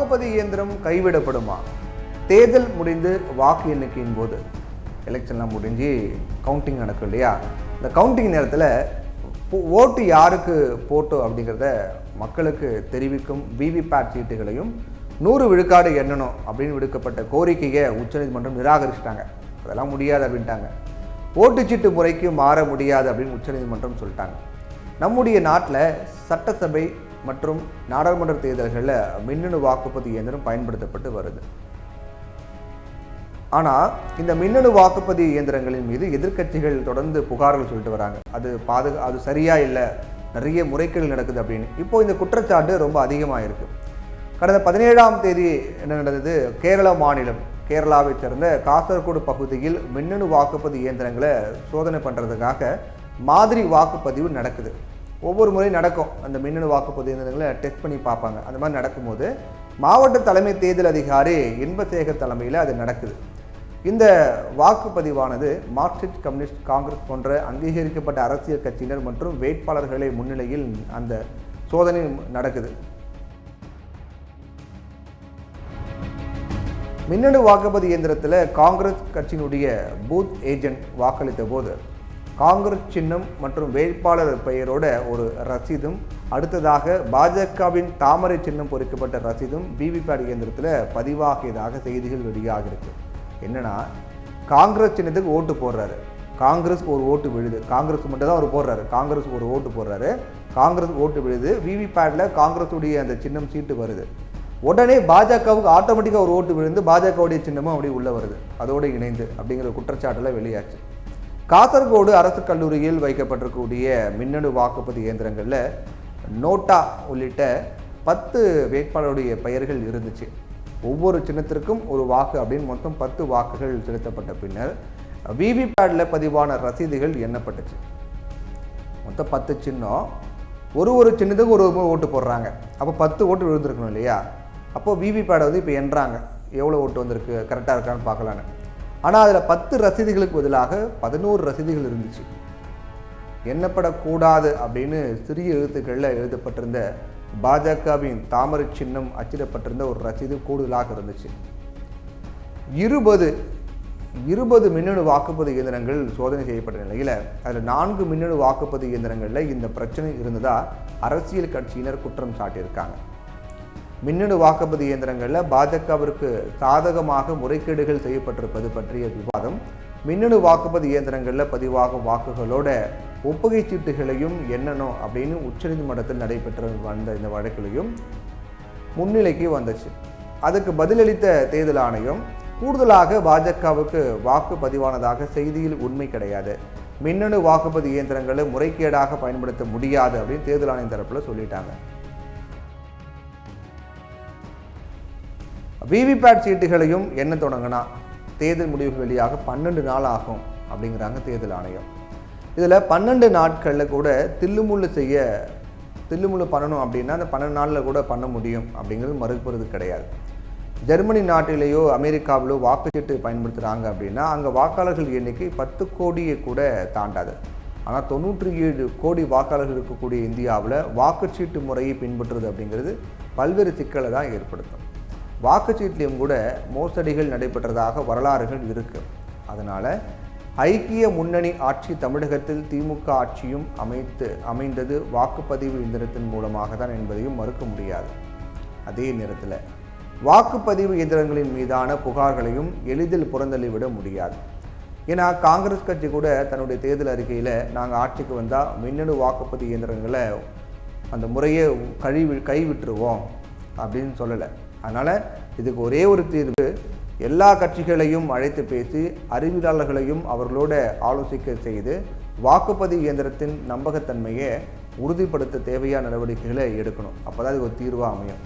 வாக்குப்பதிவு இயந்திரம் கைவிடப்படுமா? தேர்தல் முடிந்து வாக்கு எண்ணிக்கையின் போது எலெக்ஷன்லாம் முடிஞ்சு கவுண்டிங் நடக்கும் இல்லையா? இந்த கவுண்டிங் நேரத்தில் ஓட்டு யாருக்கு போட்டோம் அப்படிங்கிறத மக்களுக்கு தெரிவிக்கும் விவிபேட் சீட்டுகளையும் 100 விழுக்காடு எண்ணணும் அப்படின்னு விடுக்கப்பட்ட கோரிக்கையை உச்சநீதிமன்றம் நிராகரிச்சிட்டாங்க. அதெல்லாம் முடியாது அப்படின்ட்டாங்க. ஓட்டுச்சீட்டு முறைக்கு மாற முடியாது அப்படின்னு உச்சநீதிமன்றம் சொல்லிட்டாங்க. நம்முடைய நாட்டில் சட்டசபை மற்றும் நாடாளுமன்ற தேர்தல்களில் மின்னணு வாக்குப்பதிவு இயந்திரம் பயன்படுத்தப்பட்டு வருது. ஆனால் இந்த மின்னணு வாக்குப்பதிவு இயந்திரங்களின் மீது எதிர்க்கட்சிகள் தொடர்ந்து புகார்கள் சொல்லிட்டு வராங்க. அது சரியா இல்லை, நிறைய முறைகேடுகள் நடக்குது அப்படின்னு. இப்போ இந்த குற்றச்சாட்டு ரொம்ப அதிகமாக இருக்கு. கடந்த 17ஆம் தேதி என்ன நடந்தது? கேரள மாநிலம், கேரளாவை சேர்ந்த காசர்கோடு பகுதியில் மின்னணு வாக்குப்பதிவு இயந்திரங்களை சோதனை பண்ணுறதுக்காக மாதிரி வாக்குப்பதிவு நடக்குது. ஒவ்வொரு முறையும் நடக்கும். அந்த மின்னணு வாக்குப்பதிவு இயந்திரங்களை டெஸ்ட் பண்ணி பார்ப்பாங்க. அந்த மாதிரி நடக்கும்போது மாவட்ட தலைமை தேர்தல் அதிகாரி இன்பசேகர் தலைமையில் அது நடக்குது. இந்த வாக்குப்பதிவானது மார்க்சிஸ்ட், கம்யூனிஸ்ட், காங்கிரஸ் போன்ற அங்கீகரிக்கப்பட்ட அரசியல் கட்சியினர் மற்றும் வேட்பாளர்களை முன்னிலையில் அந்த சோதனை நடக்குது. மின்னணு வாக்குப்பதிவு இயந்திரத்தில் காங்கிரஸ் கட்சியினுடைய பூத் ஏஜென்ட் வாக்களித்த போது காங்கிரஸ் சின்னம் மற்றும் வேட்பாளர் பெயரோட ஒரு ரசீதும், அடுத்ததாக பாஜகவின் தாமரை சின்னம் பொறிக்கப்பட்ட ரசீதும் விவிபேட் இயந்திரத்தில் பதிவாகியதாக செய்திகள் வெளியாகிருக்கு. என்னன்னா, காங்கிரஸ் சின்னத்துக்கு ஓட்டு போடுறாரு, காங்கிரஸ் ஒரு ஓட்டு விழுது, காங்கிரஸ் மட்டும் தான் அவர் போடுறாரு, காங்கிரஸ் ஒரு ஓட்டு போடுறாரு, காங்கிரஸ் ஓட்டு விழுது, விவிபேட்டில் காங்கிரஸுடைய அந்த சின்னம் சீட்டு வருது. உடனே பாஜகவுக்கு ஆட்டோமேட்டிக்காக ஒரு ஓட்டு விழுந்து பாஜகவுடைய சின்னமும் அப்படியே உள்ளே வருது, அதோடு இணைந்து அப்படிங்கிற குற்றச்சாட்டில் வெளியாச்சு. காசர்கோடு அரசு கல்லூரியில் வைக்கப்பட்டிருக்கக்கூடிய மின்னணு வாக்குப்பதிவு இயந்திரங்களில் நோட்டா உள்ளிட்ட 10 வேட்பாளருடைய பெயர்கள் இருந்துச்சு. ஒவ்வொரு சின்னத்திற்கும் ஒரு வாக்கு அப்படின்னு மொத்தம் 10 வாக்குகள் செலுத்தப்பட்ட பின்னர் விவிபேட்டில் பதிவான ரசீதுகள் எண்ணப்பட்டுச்சு. மொத்தம் 10 சின்னம், ஒரு சின்னத்துக்கு ஒரு ஓட்டு போடுறாங்க. அப்போ 10 ஓட்டு விழுந்திருக்கணும் இல்லையா? அப்போது விவிபேடை வந்து இப்போ எண்ணுறாங்க, எவ்வளோ ஓட்டு வந்திருக்கு, கரெக்டாக இருக்கான்னு பார்க்கலான்னு. ஆனால் அதில் 10 ரசீதுகளுக்கு பதிலாக 11 ரசீதுகள் இருந்துச்சு. எண்ணப்படக்கூடாது அப்படின்னு சிறிய எழுத்துக்களில் எழுதப்பட்டிருந்த பாஜகவின் தாமரை சின்னம் அச்சிடப்பட்டிருந்த ஒரு ரசீது கூடுதலாக இருந்துச்சு. 20 மின்னணு வாக்குப்பதிவு இயந்திரங்கள் சோதனை செய்யப்பட்ட நிலையில் அதில் 4 மின்னணு வாக்குப்பதிவு இயந்திரங்களில் இந்த பிரச்சனை இருந்ததா அரசியல் கட்சியினர் குற்றம் சாட்டியிருக்காங்க. மின்னணு வாக்குப்பதிவு இயந்திரங்களில் பாஜகவிற்கு சாதகமாக முறைகேடுகள் செய்யப்பட்டிருப்பது பற்றிய விவாதம், மின்னணு வாக்குப்பதிவு இயந்திரங்களில் பதிவாகும் வாக்குகளோட ஒப்புகை சீட்டுகளையும் எண்ணணும் அப்படின்னு உச்சநீதிமன்றத்தில் நடைபெற்று வந்த இந்த வழக்கிலையும் முன்னிலைக்கு வந்துச்சு. அதுக்கு பதிலளித்த தேர்தல் ஆணையம், கூடுதலாக பாஜகவுக்கு வாக்கு பதிவானதாக செய்தியில் உண்மை கிடையாது, மின்னணு வாக்குப்பதிவு இயந்திரங்களை முறைகேடாக பயன்படுத்த முடியாது அப்படின்னு தேர்தல் ஆணையம் தரப்பில் சொல்லிட்டாங்க. விவிபேட் சீட்டுகளையும் எண்ண தொடங்கினா தேர்தல் முடிவு வெளியாக 12 நாள் ஆகும் அப்படிங்கிறாங்க தேர்தல் ஆணையம். இதில் 12 நாட்களில் கூட தில்லுமுள்ளு பண்ணணும் அப்படின்னா அந்த 12 நாளில் கூட பண்ண முடியும் அப்படிங்கிறது மறுப்பது கிடையாது. ஜெர்மனி நாட்டிலேயோ அமெரிக்காவிலோ வாக்குச்சீட்டு பயன்படுத்துகிறாங்க அப்படின்னா அங்கே வாக்காளர்கள் எண்ணிக்கை 10 கோடியை கூட தாண்டாது. ஆனால் 97 கோடி வாக்காளர்கள் இருக்கக்கூடிய இந்தியாவில் வாக்குச்சீட்டு முறையை பின்பற்றுறது அப்படிங்கிறது பல்வேறு சிக்கலை தான் ஏற்படுத்தும். வாக்குச்சீட்டிலையும் கூட மோசடிகள் நடைபெற்றதாக வரலாறுகள் இருக்குது. அதனால் ஐக்கிய முன்னணி ஆட்சி தமிழகத்தில் திமுக ஆட்சியும் அமைந்தது வாக்குப்பதிவு இயந்திரத்தின் மூலமாக தான் என்பதையும் மறுக்க முடியாது. அதே நேரத்தில் வாக்குப்பதிவு இயந்திரங்களின் மீதான புகார்களையும் எளிதில் புறந்தள்ளிவிட முடியாது. ஏன்னா காங்கிரஸ் கட்சி கூட தன்னுடைய தேர்தல் அறிக்கையில் நாங்கள் ஆட்சிக்கு வந்தால் மின்னணு வாக்குப்பதிவு இயந்திரங்களை அந்த முறையை கைவிட்டுருவோம் அப்படின்னு சொல்லலை. அதனால் இதுக்கு ஒரே ஒரு தீர்வு, எல்லா கட்சிகளையும் அழைத்து பேசி அறிவியலாளர்களையும் அவர்களோட ஆலோசிக்க செய்து வாக்குப்பதிவு இயந்திரத்தின் நம்பகத்தன்மையை உறுதிப்படுத்த தேவையான நடவடிக்கைகளை எடுக்கணும். அப்போ தான் இது ஒரு தீர்வாக அமையும்.